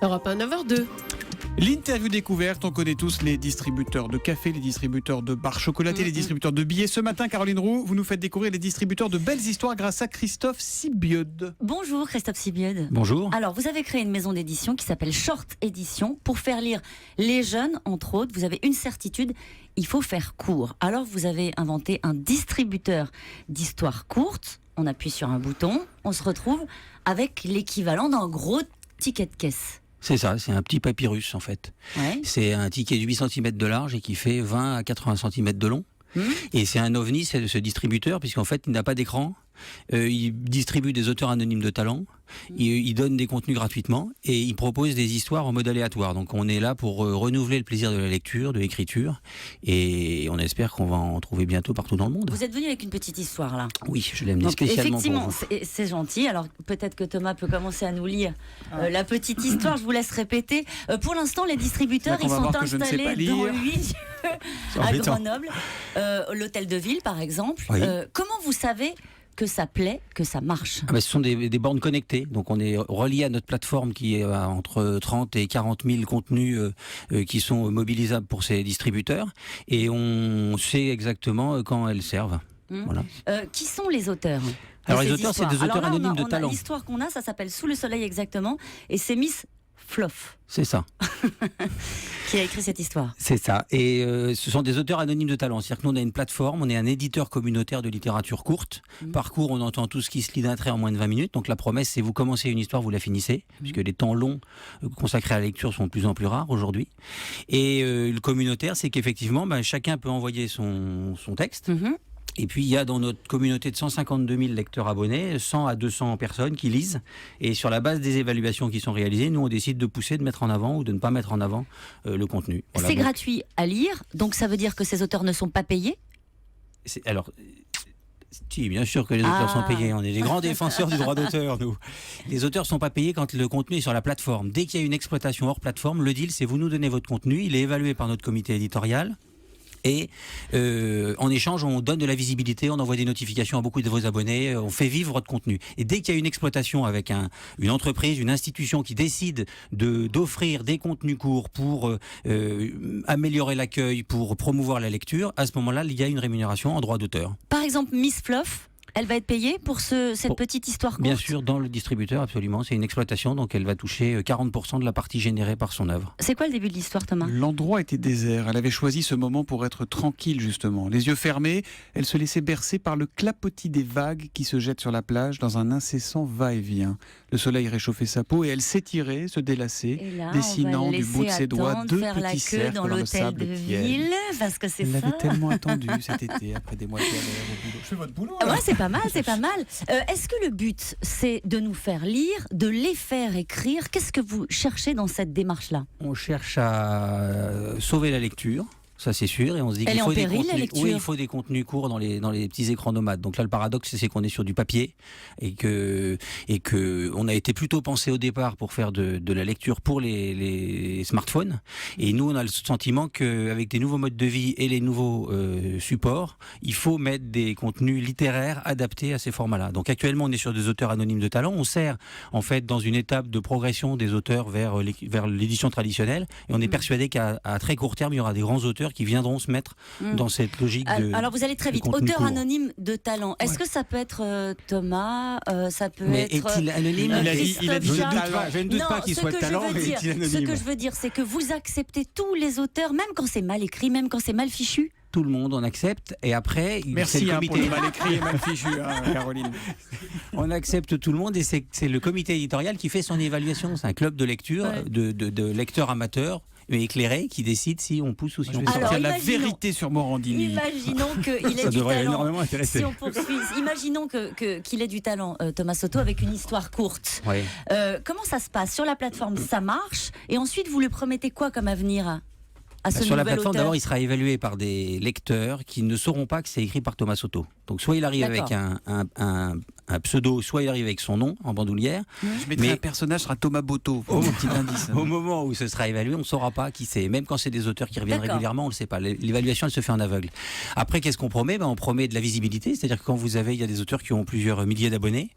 Europe 1, 9h02. L'interview découverte, on connaît tous les distributeurs de café, les distributeurs de barres chocolatées, les distributeurs de billets. Ce matin, Caroline Roux, vous nous faites découvrir les distributeurs de belles histoires grâce à Christophe Sibieude. Bonjour Christophe Sibieude. Bonjour. Alors vous avez créé une maison d'édition qui s'appelle Short Édition pour faire lire les jeunes, entre autres. Vous avez une certitude, il faut faire court. Alors vous avez inventé un distributeur d'histoires courtes. On appuie sur un bouton, on se retrouve avec l'équivalent d'un gros ticket de caisse. C'est ça, c'est un petit papyrus en fait. Ouais. C'est un ticket de 8 cm de large et qui fait 20 à 80 cm de long. Et c'est un ovni, c'est ce distributeur, puisqu'en fait il n'a pas d'écran. Il distribue des auteurs anonymes de talent. Il donne des contenus gratuitement et il propose des histoires en mode aléatoire. Donc on est là pour renouveler le plaisir de la lecture, de l'écriture, et on espère qu'on va en trouver bientôt partout dans le monde. Vous êtes venu avec une petite histoire là. Oui, je l'ai amené spécialement pour effectivement, vous. c'est gentil. Alors peut-être que Thomas peut commencer à nous lire la petite histoire. Je vous laisse répéter. Pour l'instant, les distributeurs C'est là qu'on ils va sont voir que je ne sais pas installés dans lire. 8 lieux C'est à embêtant. Grenoble, l'hôtel de ville par exemple. Oui. Comment vous savez que ça plaît, que ça marche? Ah bah, ce sont des bornes connectées, donc on est relié à notre plateforme qui est à entre 30 et 40 000 contenus qui sont mobilisables pour ces distributeurs, et on sait exactement quand elles servent. Voilà. Qui sont les auteurs de Alors les ces auteurs, c'est histoires? des auteurs Alors là, anonymes de talent. L'histoire qu'on a, ça s'appelle Sous le soleil exactement, et c'est Miss Fluff C'est ça. qui a écrit cette histoire. C'est ça. Et ce sont des auteurs anonymes de talent. C'est-à-dire que nous, on a une plateforme, on est un éditeur communautaire de littérature courte. Par court, on entend tout ce qui se lit d'un trait en moins de 20 minutes. Donc la promesse, c'est vous commencez une histoire, vous la finissez, puisque les temps longs consacrés à la lecture sont de plus en plus rares aujourd'hui. Et le communautaire, c'est qu'effectivement, chacun peut envoyer son texte. Et puis, il y a dans notre communauté de 152 000 lecteurs abonnés, 100 à 200 personnes qui lisent. Et sur la base des évaluations qui sont réalisées, nous, on décide de pousser, de mettre en avant ou de ne pas mettre en avant le contenu. Voilà, C'est donc, gratuit à lire, donc ça veut dire que ces auteurs ne sont pas payés? alors, si, bien sûr que les auteurs sont payés. On est des grands défenseurs du droit d'auteur, nous. Les auteurs ne sont pas payés quand le contenu est sur la plateforme. Dès qu'il y a une exploitation hors plateforme, le deal, c'est vous nous donnez votre contenu, il est évalué par notre comité éditorial. Et en échange, on donne de la visibilité, on envoie des notifications à beaucoup de vos abonnés, on fait vivre votre contenu. Et dès qu'il y a une exploitation avec une entreprise, une institution qui décide d'offrir des contenus courts pour améliorer l'accueil, pour promouvoir la lecture, à ce moment-là, il y a une rémunération en droit d'auteur. Par exemple, Miss Fluff, elle va être payée pour cette petite histoire courte? Bien sûr, dans le distributeur, absolument. C'est une exploitation, donc elle va toucher 40% de la partie générée par son œuvre. C'est quoi le début de l'histoire, Thomas? L'endroit était désert. Elle avait choisi ce moment pour être tranquille, justement. Les yeux fermés, elle se laissait bercer par le clapotis des vagues qui se jettent sur la plage dans un incessant va-et-vient. Le soleil réchauffait sa peau et elle s'étirait, se délassait, Et là, dessinant on va du bout de ses doigts attendre, deux faire la petits queue cercles dans dans le l'hôtel sable de tiède. ville, parce que c'est Elle ça. l'avait tellement attendu cet été, après des mois de galère au boulot. Je fais votre boulot, là. Ouais, c'est pas mal, c'est pas mal. Est-ce que le but, c'est de nous faire lire, de les faire écrire? Qu'est-ce que vous cherchez dans cette démarche-là? On cherche à sauver la lecture. Ça c'est sûr, et on se dit Elle qu'il est faut en des péril, la contenus. lecture. Oui, il faut des contenus courts dans les petits écrans nomades. Donc là, le paradoxe, c'est qu'on est sur du papier et que on a été plutôt pensé au départ pour faire de la lecture pour les smartphones. Et nous, on a le sentiment qu'avec des nouveaux modes de vie et les nouveaux supports, il faut mettre des contenus littéraires adaptés à ces formats-là. Donc actuellement, on est sur des auteurs anonymes de talent. On sert en fait dans une étape de progression des auteurs vers l'édition traditionnelle. Et on est persuadé qu'à très court terme, il y aura des grands auteurs qui viendront se mettre dans cette logique de... Alors vous allez très vite. contenu Auteur court. anonyme de talent. Est-ce que ça peut être Thomas? Ça peut Mais être... est-il anonyme? il a dit Christophe talent. Jarre. Je ne doute Non, pas qu'il ce soit que je talent, veux mais dire- est-il Ce anonyme? que je veux dire, c'est que vous acceptez tous les auteurs, même quand c'est mal écrit, même quand c'est mal fichu. Tout le monde, on accepte. Et après, c'est Merci le pour comité. le mal écrit et mal fichu, Caroline. On accepte tout le monde et c'est le comité éditorial qui fait son évaluation. C'est un club de lecture, Ouais. de lecteurs amateurs, mais éclairés, qui décide si on pousse ou si Je on vais pousse. sortir Alors, la imaginons- vérité sur Morandini. Imaginons qu'il ait Ça du devrait talent. énormément intéresser. Si on poursuit, imaginons qu'il ait du talent, Thomas Soto, avec une histoire courte. Ouais. Comment ça se passe? Sur la plateforme, ça marche. Et ensuite, vous lui promettez quoi comme avenir à ce Sur la nouvel plateforme, auteur? d'abord, il sera évalué par des lecteurs qui ne sauront pas que c'est écrit par Thomas Soto. Donc, soit il arrive avec un pseudo, soit il arrive avec son nom en bandoulière. Je mettrai Mais- un personnage, sera Thomas Boto. Au- Un petit indice. Au moment où ce sera évalué, on ne saura pas qui c'est. Même quand c'est des auteurs qui reviennent D'accord. régulièrement, on ne le sait pas. L'évaluation, elle se fait en aveugle. Après, qu'est-ce qu'on promet? On promet de la visibilité. C'est-à-dire que quand il y a des auteurs qui ont plusieurs milliers d'abonnés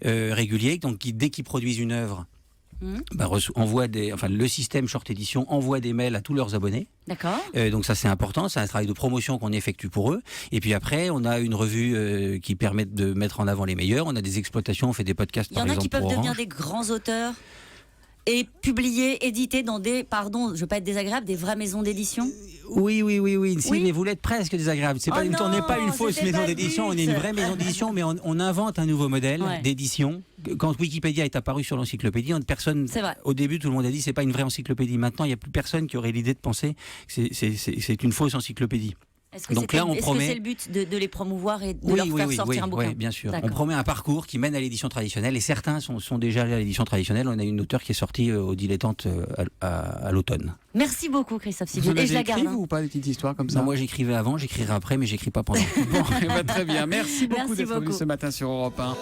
réguliers, donc dès qu'ils produisent une œuvre, le système Short Edition envoie des mails à tous leurs abonnés. D'accord. Donc ça c'est important, c'est un travail de promotion qu'on effectue pour eux. Et puis après, on a une revue qui permet de mettre en avant les meilleurs. On a des exploitations, on fait des podcasts par exemple. Il y en a qui peuvent pour devenir Orange. des grands auteurs et publier, éditer dans des, pardon, je veux pas être désagréable, des vraies maisons d'édition. Oui. Si, Oui. mais vous l'êtes presque désagréable. Oh On n'est pas non, une fausse c'était maison pas le d'édition, on but. est une vraie maison d'édition, mais on invente un nouveau modèle Ouais. d'édition. Quand Wikipédia est apparu sur l'encyclopédie, C'est vrai. au début, tout le monde a dit c'est pas une vraie encyclopédie. Maintenant, il n'y a plus personne qui aurait l'idée de penser que c'est une fausse encyclopédie. Est-ce que Donc là, on promet. c'est le but de les promouvoir et de leur faire sortir un bouquin? Oui, bien sûr. On D'accord. promet un parcours qui mène à l'édition traditionnelle et certains sont déjà allés à l'édition traditionnelle. On a une auteure qui est sortie au Dilettante à l'automne. Merci beaucoup, Christophe Vous Sibyl. Et je la l'avez garde. écrit, vous, ou pas, des petites histoires comme ça? Non, moi j'écrivais avant, j'écrirai après, mais j'écris pas pendant. Bon, eh ben, très bien. Merci beaucoup Merci d'être venu beaucoup. ce matin sur Europe 1.